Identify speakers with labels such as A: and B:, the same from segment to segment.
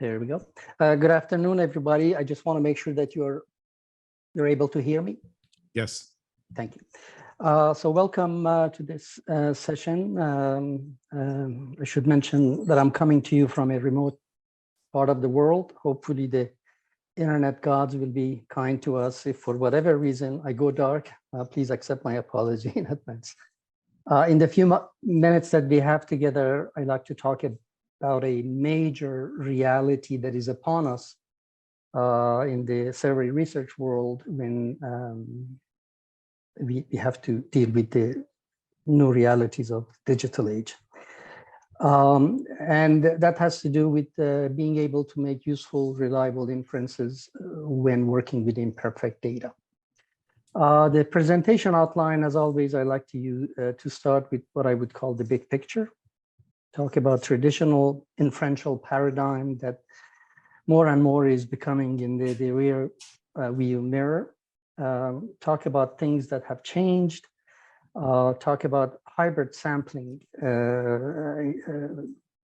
A: There we go. Good afternoon, everybody. I just want to make sure that you're able to hear me.
B: Yes.
A: Thank you. So welcome to this session. I should mention that I'm coming to you from a remote part of the world. Hopefully the internet gods will be kind to us. If for whatever reason I go dark, please accept my apology in advance. In the few minutes that we have together, I'd like to talk about a major reality that is upon us in the survey research world when we have to deal with the new realities of digital age. And that has to do with being able to make useful, reliable inferences when working with imperfect data. The presentation outline, as always, I like to start with what I would call the big picture. Talk about traditional inferential paradigm that more and more is becoming in the rear view mirror. Talk about things that have changed. Talk about hybrid sampling,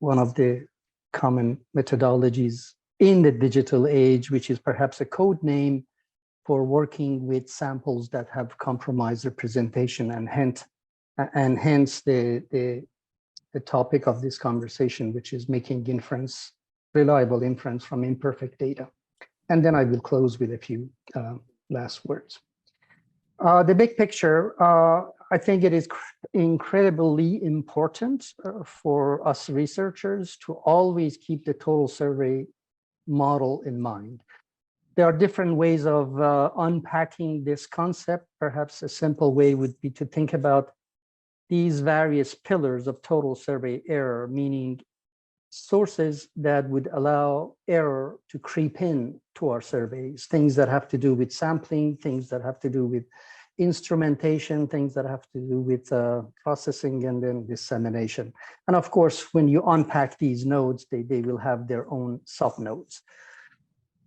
A: one of the common methodologies in the digital age, which is perhaps a code name for working with samples that have compromised representation, and hence the topic of this conversation, which is making inference, reliable inference from imperfect data. And then I will close with a few last words. The big picture, I think it is incredibly important for us researchers to always keep the total survey model in mind. There are different ways of unpacking this concept. Perhaps a simple way would be to think about these various pillars of total survey error, meaning sources that would allow error to creep in to our surveys, things that have to do with sampling, things that have to do with instrumentation, things that have to do with processing and then dissemination. And of course, when you unpack these nodes, they will have their own subnodes.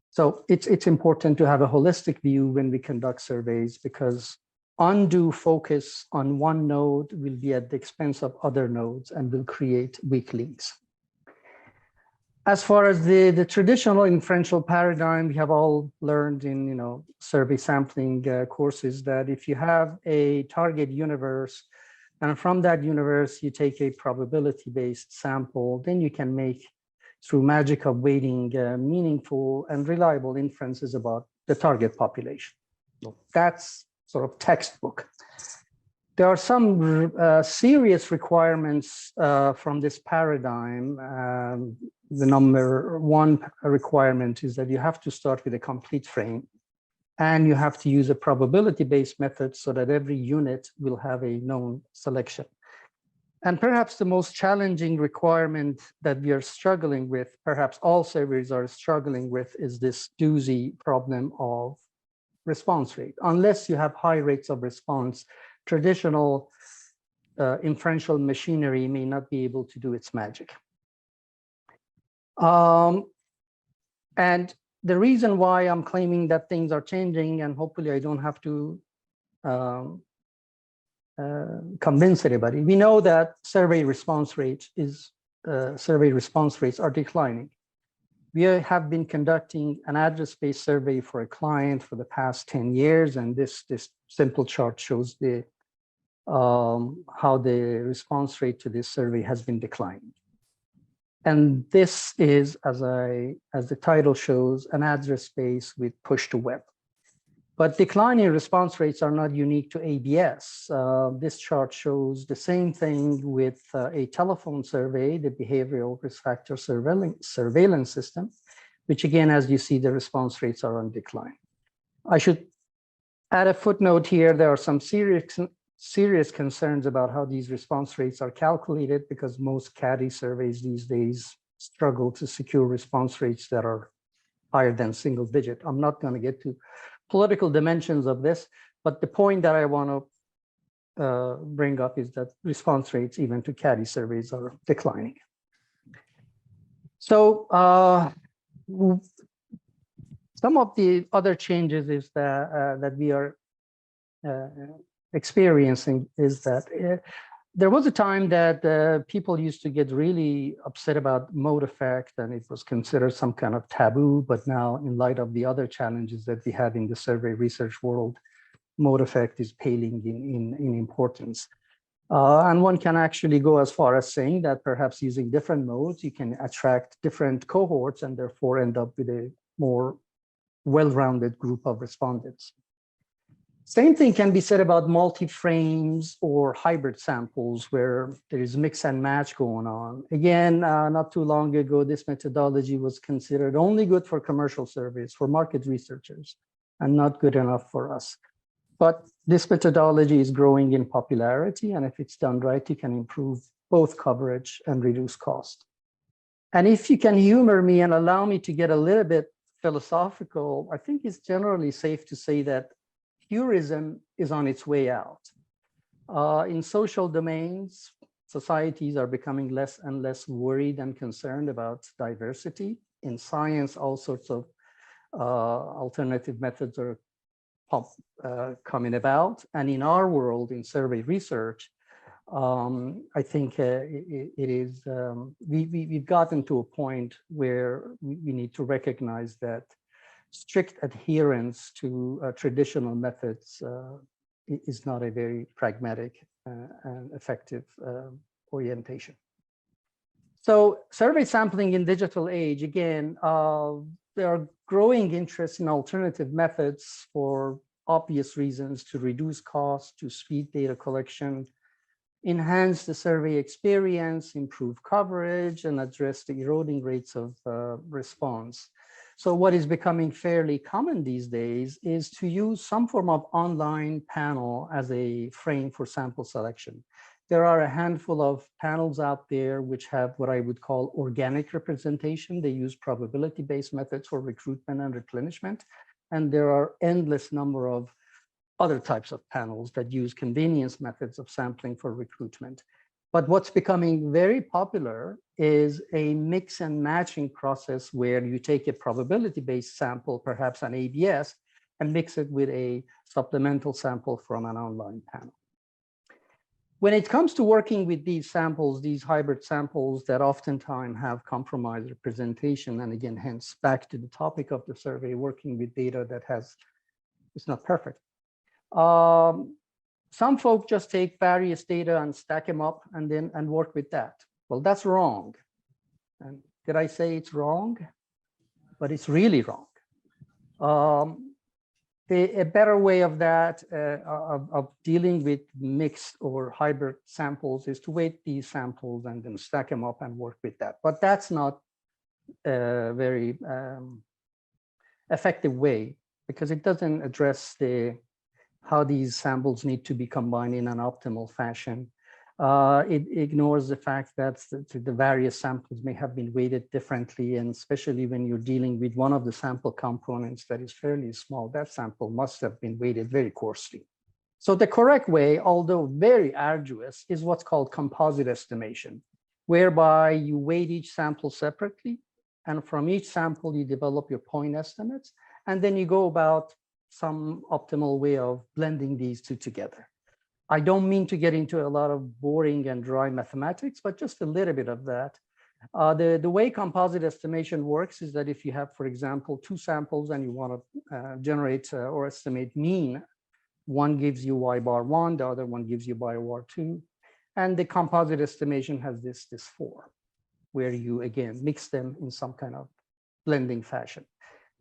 A: So it's important to have a holistic view when we conduct surveys, because undue focus on one node will be at the expense of other nodes and will create weak links. As far as the traditional inferential paradigm, we have all learned in survey sampling courses that if you have a target universe, and from that universe you take a probability-based sample, then you can make, through magic of weighting, meaningful and reliable inferences about the target population. So that's sort of textbook. There are some serious requirements from this paradigm. The number one requirement is that you have to start with a complete frame, and you have to use a probability-based method so that every unit will have a known selection. And perhaps the most challenging requirement that we are struggling with, perhaps all surveys are struggling with, is this doozy problem of response rate. Unless you have high rates of response, traditional inferential machinery may not be able to do its magic. And the reason why I'm claiming that things are changing, and hopefully I don't have to convince anybody, we know that survey response rates are declining. We have been conducting an address-based survey for a client for the past 10 years, and this simple chart shows how the response rate to this survey has been declining. And this is, as the title shows, an address space with push to web. But declining response rates are not unique to ABS. This chart shows the same thing with a telephone survey, the behavioral risk factor surveillance system, which again, as you see, the response rates are on decline. I should add a footnote here. There are some serious concerns about how these response rates are calculated, because most CADI surveys these days struggle to secure response rates that are higher than single digit. I'm not going to get to political dimensions of this, but the point that I want to bring up is that response rates even to CADI surveys are declining. So some of the other changes is that we are experiencing is that There was a time that people used to get really upset about mode effect, and it was considered some kind of taboo. But now, in light of the other challenges that we have in the survey research world, mode effect is paling in importance. And one can actually go as far as saying that perhaps using different modes, you can attract different cohorts and therefore end up with a more well-rounded group of respondents. Same thing can be said about multi-frames or hybrid samples where there is mix and match going on. Again, not too long ago, this methodology was considered only good for commercial surveys, for market researchers, and not good enough for us. But this methodology is growing in popularity, and if it's done right, you can improve both coverage and reduce cost. And if you can humor me and allow me to get a little bit philosophical, I think it's generally safe to say that heurism is on its way out. In social domains, societies are becoming less and less worried and concerned about diversity. In science, all sorts of alternative methods are coming about. And in our world, in survey research, I think we've gotten to a point where we need to recognize that strict adherence to traditional methods is not a very pragmatic and effective orientation. So survey sampling in digital age, again, there are growing interest in alternative methods for obvious reasons to reduce costs, to speed data collection, enhance the survey experience, improve coverage, and address the eroding rates of response. So what is becoming fairly common these days is to use some form of online panel as a frame for sample selection. There are a handful of panels out there which have what I would call organic representation. They use probability-based methods for recruitment and replenishment. And there are endless number of other types of panels that use convenience methods of sampling for recruitment. But what's becoming very popular is a mix and matching process where you take a probability-based sample, perhaps an ABS, and mix it with a supplemental sample from an online panel. When it comes to working with these samples, these hybrid samples that oftentimes have compromised representation, and again, hence back to the topic of the survey, working with data that it's not perfect. Some folk just take various data and stack them up and work with that. Well, that's wrong. And did I say it's wrong? But it's really wrong. A better way of that, of dealing with mixed or hybrid samples, is to weight these samples and then stack them up and work with that. But that's not a very effective way, because it doesn't address how these samples need to be combined in an optimal fashion. It ignores the fact that the various samples may have been weighted differently, and especially when you're dealing with one of the sample components that is fairly small, that sample must have been weighted very coarsely. So the correct way, although very arduous, is what's called composite estimation, whereby you weight each sample separately, and from each sample you develop your point estimates, and then you go about some optimal way of blending these two together. I don't mean to get into a lot of boring and dry mathematics, but just a little bit of that. The way composite estimation works is that if you have, for example, two samples and you want to generate or estimate mean, one gives you y bar 1, the other one gives you y bar 2. And the composite estimation has this form, where you, again, mix them in some kind of blending fashion.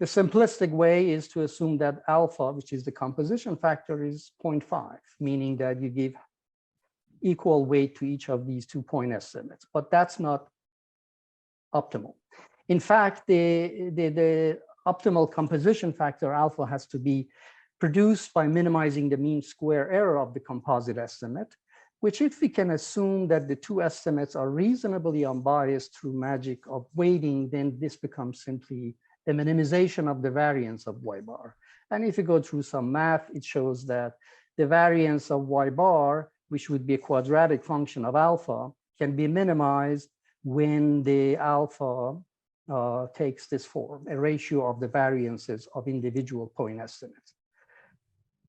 A: The simplistic way is to assume that alpha, which is the composition factor, is 0.5, meaning that you give equal weight to each of these 2 point estimates, but that's not optimal. In fact, the optimal composition factor alpha has to be produced by minimizing the mean square error of the composite estimate, which, if we can assume that the two estimates are reasonably unbiased through magic of weighting, then this becomes simply the minimization of the variance of y bar. And if you go through some math, it shows that the variance of y bar, which would be a quadratic function of alpha, can be minimized when the alpha takes this form, a ratio of the variances of individual point estimates.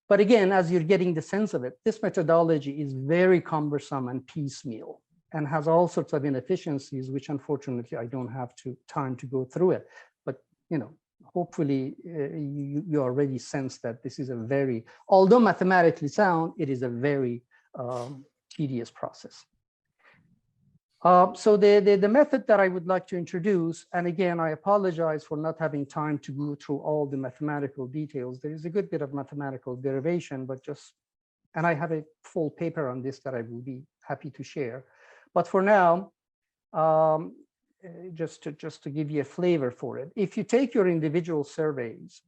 A: But again, as you're getting the sense of it, this methodology is very cumbersome and piecemeal and has all sorts of inefficiencies, which unfortunately I don't have time to go through it. But hopefully you already sense that this is a very, although mathematically sound, it is a very tedious process. So the method that I would like to introduce, and again, I apologize for not having time to go through all the mathematical details. There is a good bit of mathematical derivation, but and I have a full paper on this that I will be happy to share. But for now, just to give you a flavor for it, if you take your individual surveys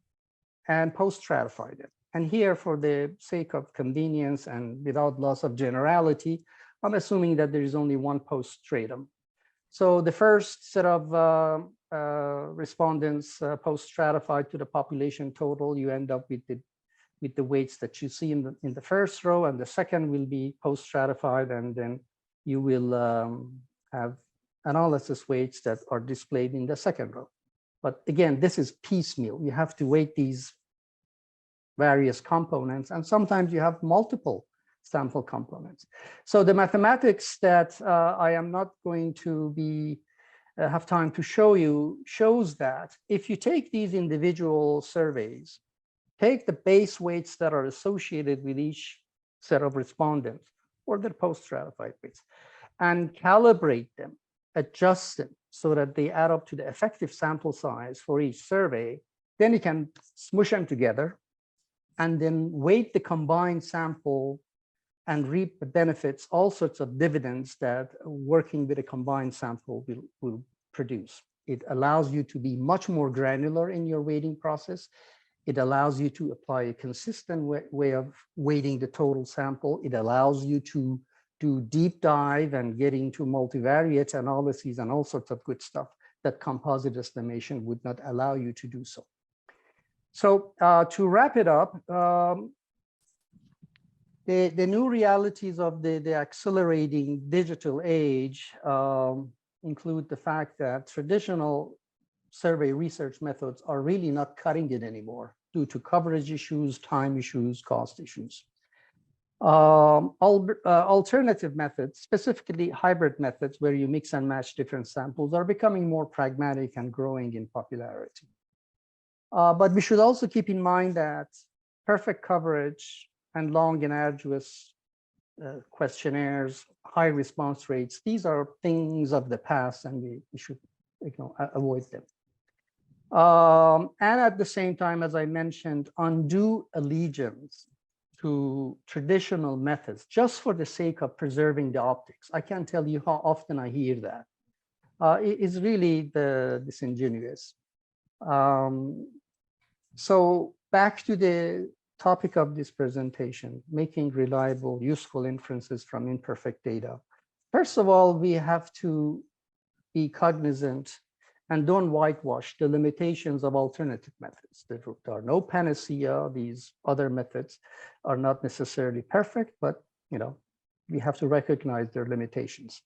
A: and post-stratify them, and here for the sake of convenience and without loss of generality, I'm assuming that there is only one post-stratum. So the first set of respondents post-stratified to the population total, you end up with the weights that you see in the first row, and the second will be post-stratified, and then you will have analysis weights that are displayed in the second row. But again, this is piecemeal. You have to weight these various components, and sometimes you have multiple sample components. So the mathematics that I am not going to have time to show you shows that if you take these individual surveys, take the base weights that are associated with each set of respondents or their post-stratified weights, and calibrate them, adjust them so that they add up to the effective sample size for each survey, then you can smush them together and then weight the combined sample and reap the benefits, all sorts of dividends that working with a combined sample will produce. It allows you to be much more granular in your weighting process. It allows you to apply a consistent way of weighting the total sample. It allows you to do deep dive and get into multivariate analyses and all sorts of good stuff that composite estimation would not allow you to do so. So to wrap it up, the new realities of the accelerating digital age include the fact that traditional survey research methods are really not cutting it anymore due to coverage issues, time issues, cost issues. Alternative methods, specifically hybrid methods where you mix and match different samples, are becoming more pragmatic and growing in popularity. But we should also keep in mind that perfect coverage and long and arduous questionnaires, high response rates, these are things of the past, and we should avoid them. And at the same time, as I mentioned, undue allegiance to traditional methods just for the sake of preserving the optics. I can't tell you how often I hear that. It is really disingenuous. So back to the topic of this presentation, making reliable, useful inferences from imperfect data. First of all, we have to be cognizant and don't whitewash the limitations of alternative methods. There are no panacea. These other methods are not necessarily perfect, but we have to recognize their limitations.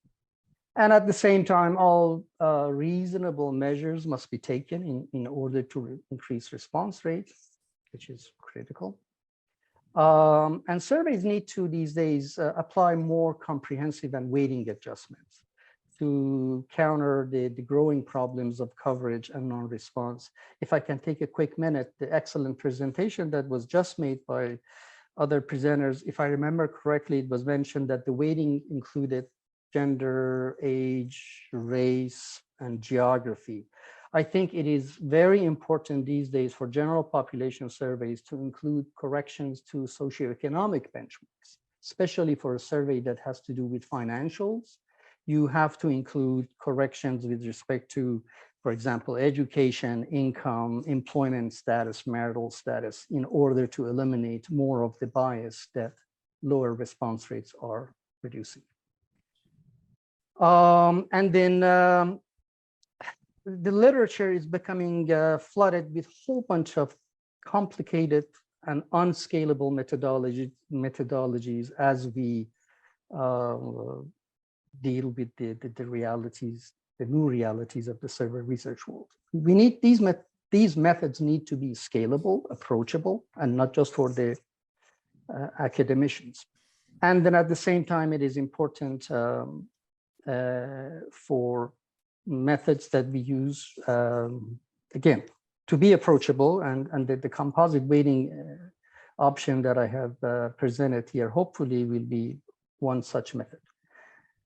A: And at the same time, all reasonable measures must be taken in order to increase response rate, which is critical. And surveys need to, these days, apply more comprehensive and weighting adjustments to counter the growing problems of coverage and non-response. If I can take a quick minute, the excellent presentation that was just made by other presenters, if I remember correctly, it was mentioned that the weighting included gender, age, race, and geography. I think it is very important these days for general population surveys to include corrections to socioeconomic benchmarks, especially for a survey that has to do with financials. You have to include corrections with respect to, for example, education, income, employment status, marital status, in order to eliminate more of the bias that lower response rates are producing. And then the literature is becoming flooded with a whole bunch of complicated and unscalable methodologies as we deal with the realities, the new realities of the survey research world. We need these methods need to be scalable, approachable, and not just for the academicians. And then at the same time, it is important for methods that we use, again, to be approachable, and the composite weighting option that I have presented here hopefully will be one such method.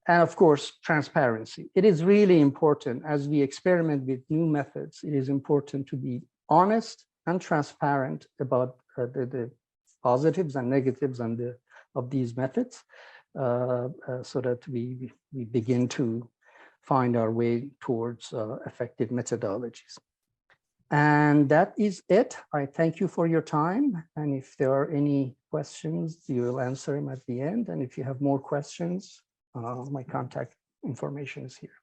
A: And of course, transparency. It is really important as we experiment with new methods, it is important to be honest and transparent about the positives and negatives of these methods, so that we begin to find our way towards effective methodologies. And that is it. I thank you for your time. And if there are any questions, you will answer them at the end. And if you have more questions, my contact information is here.